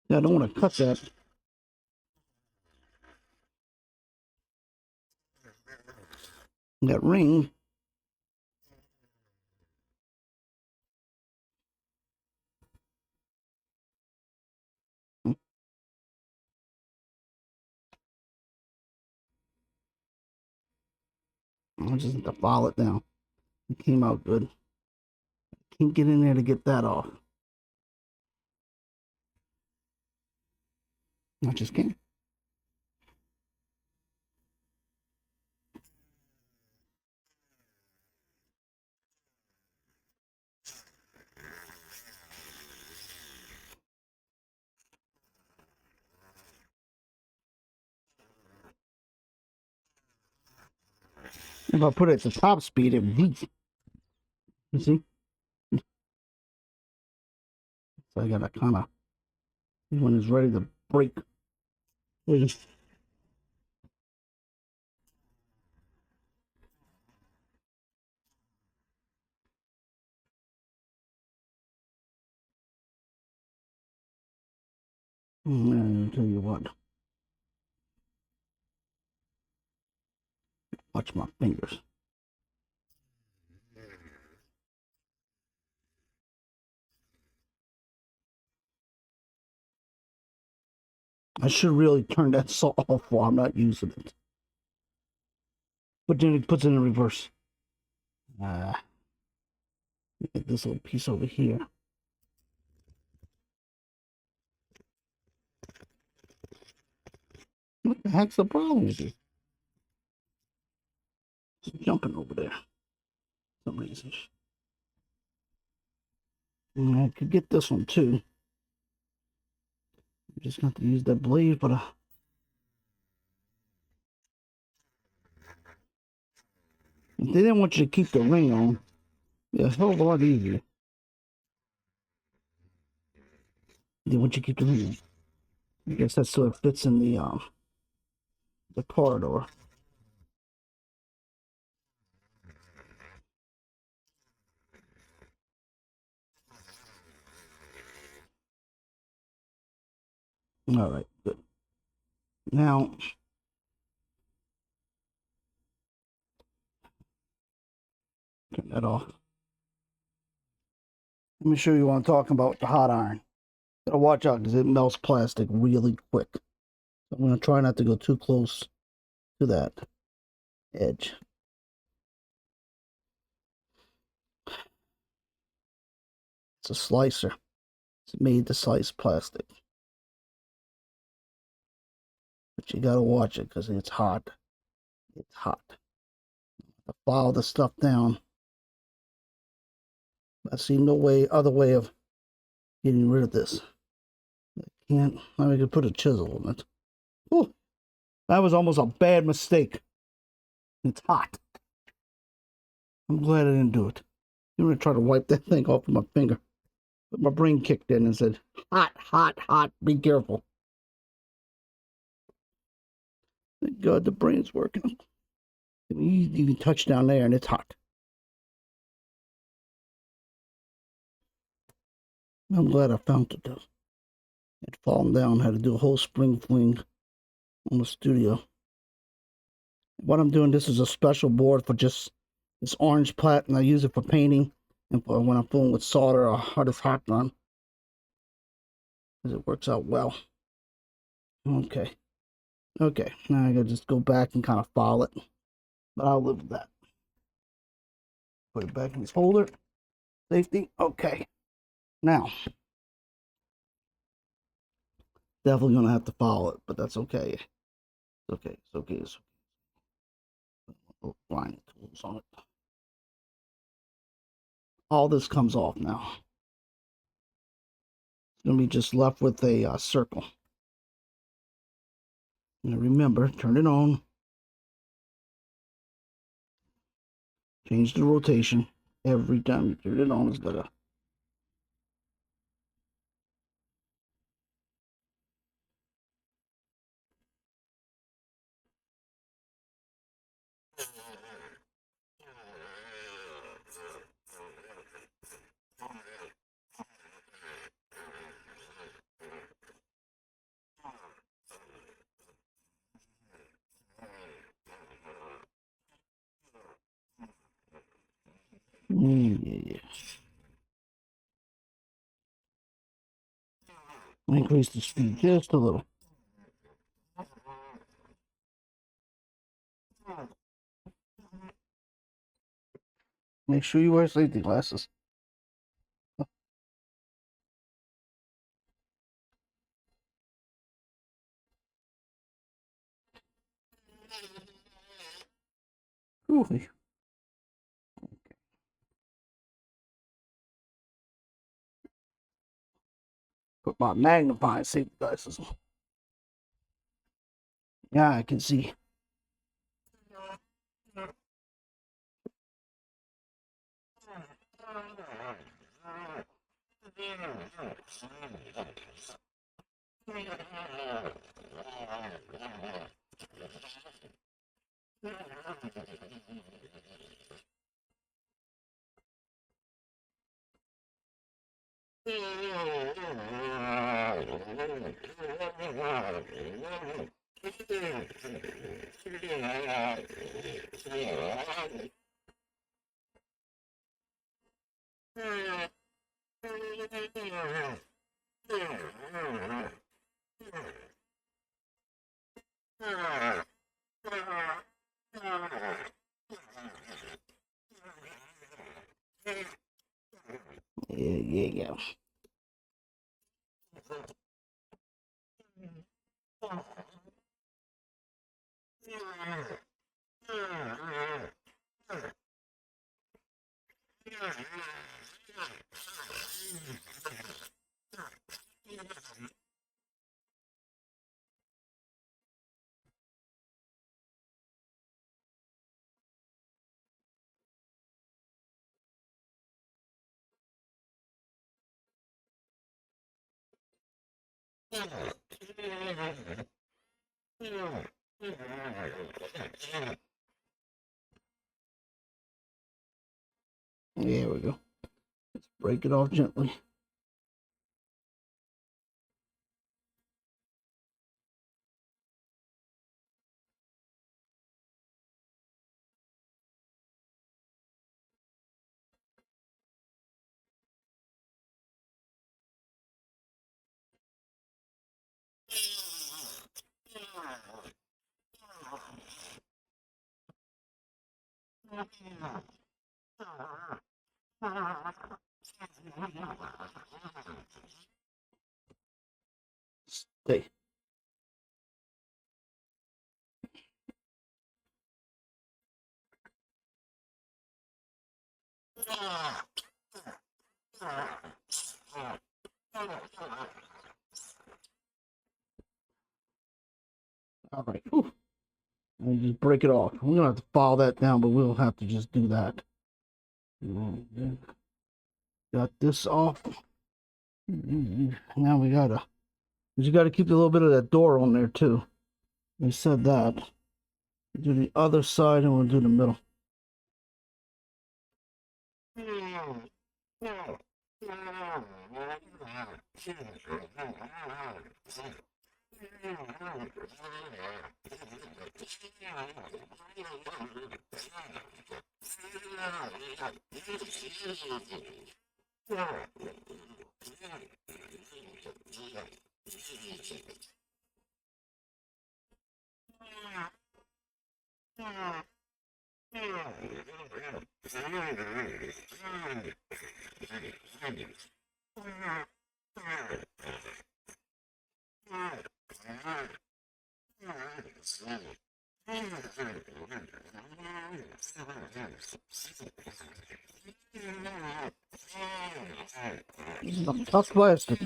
Yeah, I don't want to cut that. That ring. I just have to file it down. It came out good. Can't get in there to get that off. I just can't. If I put it at the top speed, it would. You see? So I gotta kind of, when it's ready to break. Wait. I'll tell you what. Watch my fingers. I should really turn that saw off while I'm not using it. But then it puts it in reverse. Get this little piece over here. What the heck's the problem with you? It's jumping over there. For some reason. And I could get this one too. I'm just going to use that blade, but if they didn't want you to keep the ring on, it's a whole lot easier. They want you to keep the ring on. I guess that's so it fits in the corridor. All right, good. Now, turn that off. Let me show you what I'm talking about with the hot iron. Gotta watch out because it melts plastic really quick. So I'm gonna try not to go too close to that edge. It's a slicer. It's made to slice plastic. But you gotta watch it because it's hot. It's hot. To file the stuff down. I see no other way of getting rid of this. I can't. I mean, I could put a chisel on it. Ooh, that was almost a bad mistake. It's hot. I'm glad I didn't do it. I'm gonna try to wipe that thing off with my finger. But my brain kicked in and said, hot, hot, hot, be careful. Thank God the brain's working. You can touch down there and it's hot. I'm glad I found it though. It fallen down, had to do a whole spring fling on the studio. What I'm doing, this is a special board for just this orange plat, and I use it for painting and for when I'm fooling with solder or hardest hot gun. Because it works out well. Okay. Okay, now I gotta just go back and kind of file it. But I'll live with that. Put it back in this holder. Safety. Okay. Now, definitely gonna have to follow it, but that's okay. It's okay. It's okay. It's okay. Little grinding tools on it. All this comes off now. It's gonna be just left with a circle. And remember, turn it on. Change the rotation every time you turn it on. It's better. Yeah. Increase the speed just a little. Make sure you wear safety glasses. Ooh. Okay. Put my magnifying safety glasses on. Yeah, I can see. Yeah. There we go. Let's break it off gently. Stay. All right. Whew. And just break it off. We're gonna have to file that down, but we'll have to just do that. Got this off. Now we gotta. You gotta keep a little bit of that door on there too. We said that. Do the other side, and we'll do the middle. Some tough plastic.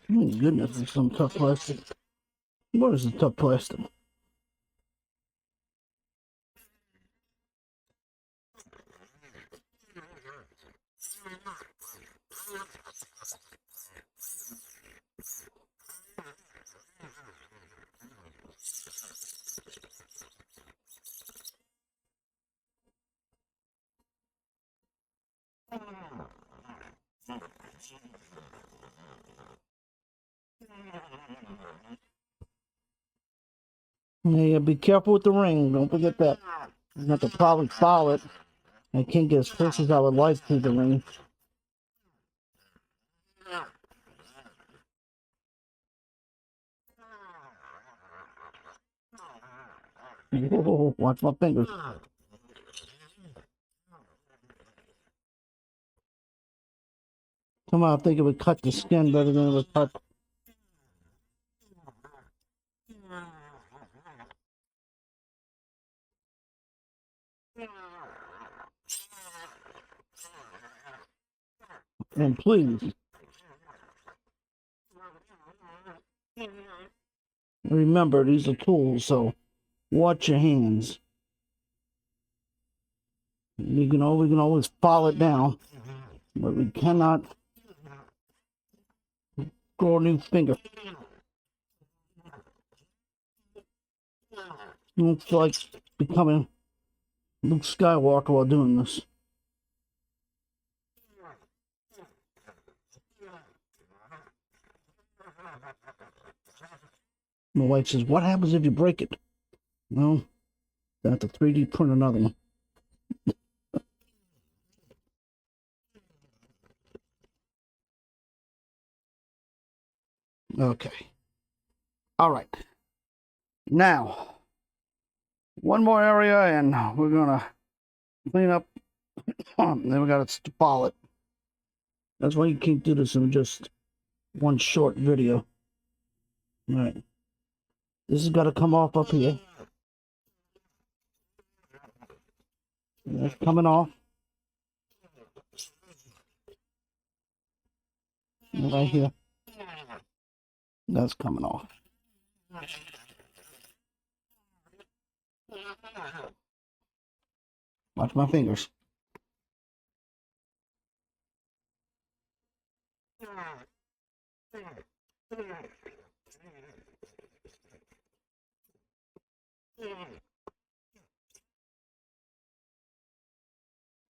My goodness, it's some tough plastic. What is the tough plastic? Yeah, be careful with the ring. Don't forget that. You have to probably file it. I can't get as close as I would like to the ring. Whoa, watch my fingers. Somehow I think it would cut the skin better than it would cut. And please, remember, these are tools, so watch your hands. We can always file it down, but we cannot grow a new finger. Looks like becoming Luke Skywalker while doing this. My wife says, "What happens if you break it?" Well, I have to 3D print another one. Okay. All right. Now, one more area, and we're gonna clean up. Then we gotta file it. That's why you can't do this in just one short video. All right. This has got to come off up here. That's coming off. Right here. That's coming off. Watch my fingers.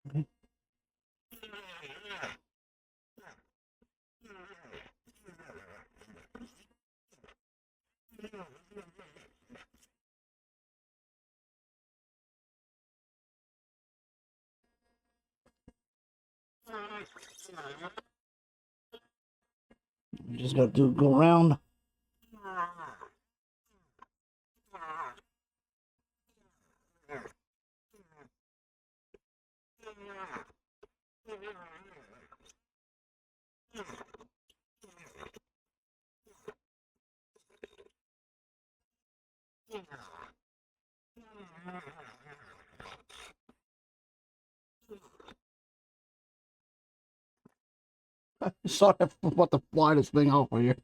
Okay. You just got to go around. Sorry about to fly this thing off of here.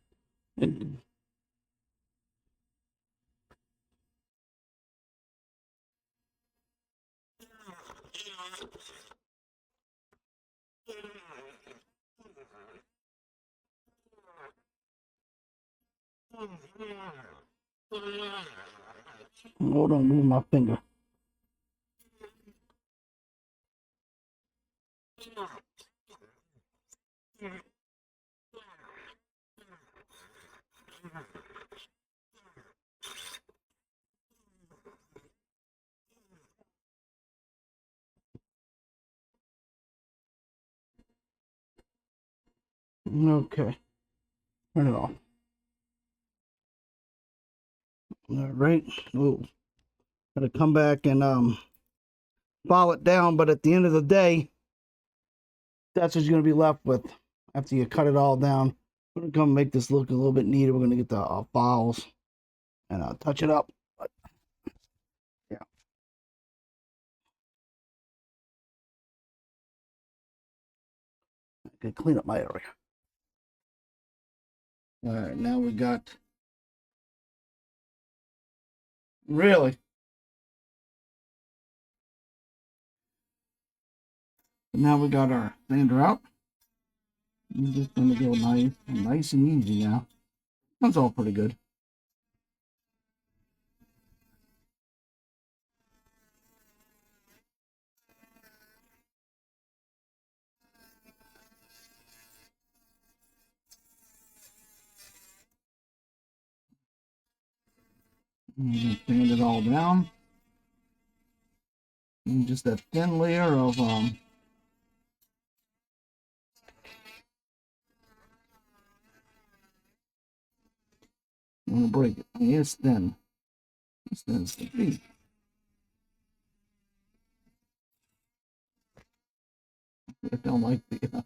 Hold on, move my finger. Okay, turn it off. All right. Oh, gotta come back and file it down. But at the end of the day, that's what you're gonna be left with after you cut it all down. We're gonna come make this look a little bit neater. We're gonna get the files and touch it up. But, yeah. I can clean up my area. All right, now we got. Really? Now we got our sander out. I'm just gonna go nice and easy now. That's all pretty good. I'm gonna sand it all down. And just that thin layer of I'm gonna break it. I mean, it's thin. It's thin as can be. I don't like the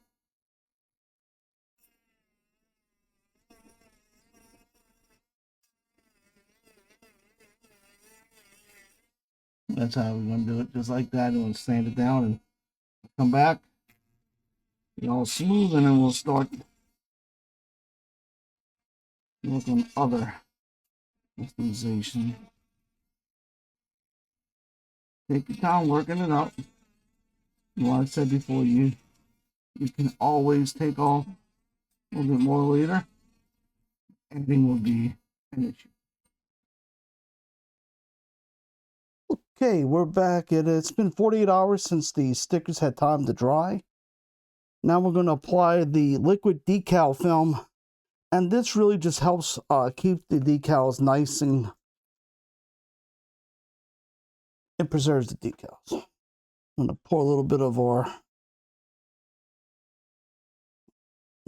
That's how we're gonna do it, just like that. And we'll sand it down and come back. Be all smooth, and then we'll start work on other customization. Take your time working it out. Like I said before, you can always take off a little bit more later. Anything will be an issue. Okay, we're back. It's been 48 hours since the stickers had time to dry. Now we're going to apply the liquid decal film, and this really just helps keep the decals nice, and it preserves the decals. I'm going to pour a little bit of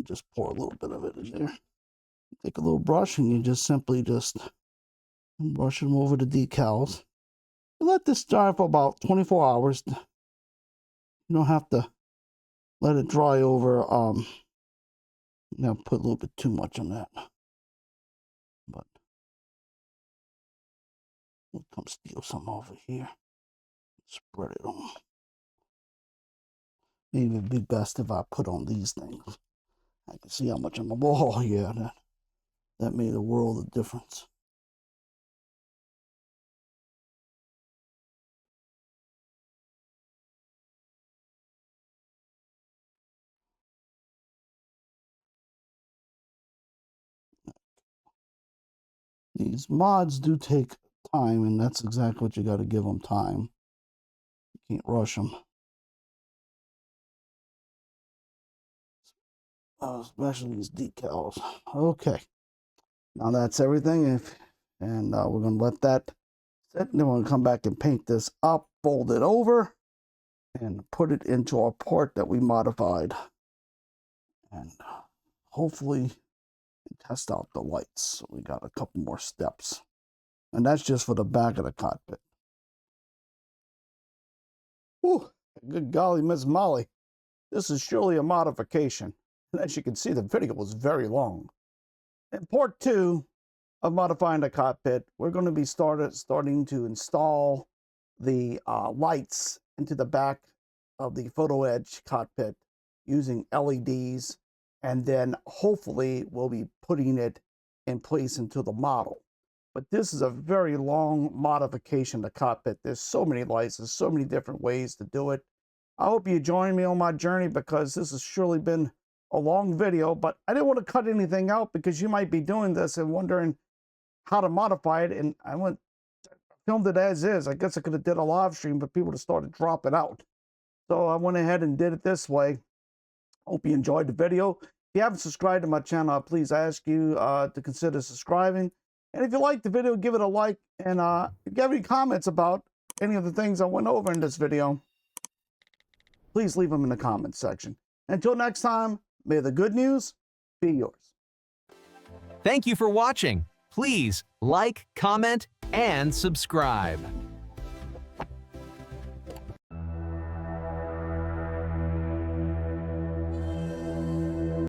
just pour a little bit of it in there. Take a little brush and you just simply just brush them over the decals. You let this dry for about 24 hours. You don't have to let it dry over. Now put a little bit too much on that, but we'll come steal some over here. Spread it on. Maybe it'd be best if I put on these things. I can see how much on the wall. Yeah, that made a world of difference. These mods do take time, and that's exactly what you got to give them time. You can't rush them. Especially these decals. Okay. Now that's everything. And we're going to let that sit. Then we're going to come back and paint this up, fold it over, and put it into our part that we modified. And hopefully test out the lights. So we got a couple more steps. And that's just for the back of the cockpit. Whew, good golly, Miss Molly. This is surely a modification. And as you can see, the video was very long. In part 2 of modifying the cockpit, we're going to be starting to install the lights into the back of the photo edge cockpit using LEDs, and then hopefully we'll be putting it in place into the model. But this is a very long modification of the cockpit. There's so many lights, there's so many different ways to do it. I hope you join me on my journey, because this has surely been a long video, but I didn't want to cut anything out because you might be doing this and wondering how to modify it. And I filmed it as is. I guess I could have did a live stream, but people just started dropping out. So I went ahead and did it this way. Hope you enjoyed the video. If you haven't subscribed to my channel, please ask you to consider subscribing. And if you liked the video, give it a like. And if you have any comments about any of the things I went over in this video, please leave them in the comments section. Until next time, may the good news be yours. Thank you for watching. Please like, comment, and subscribe.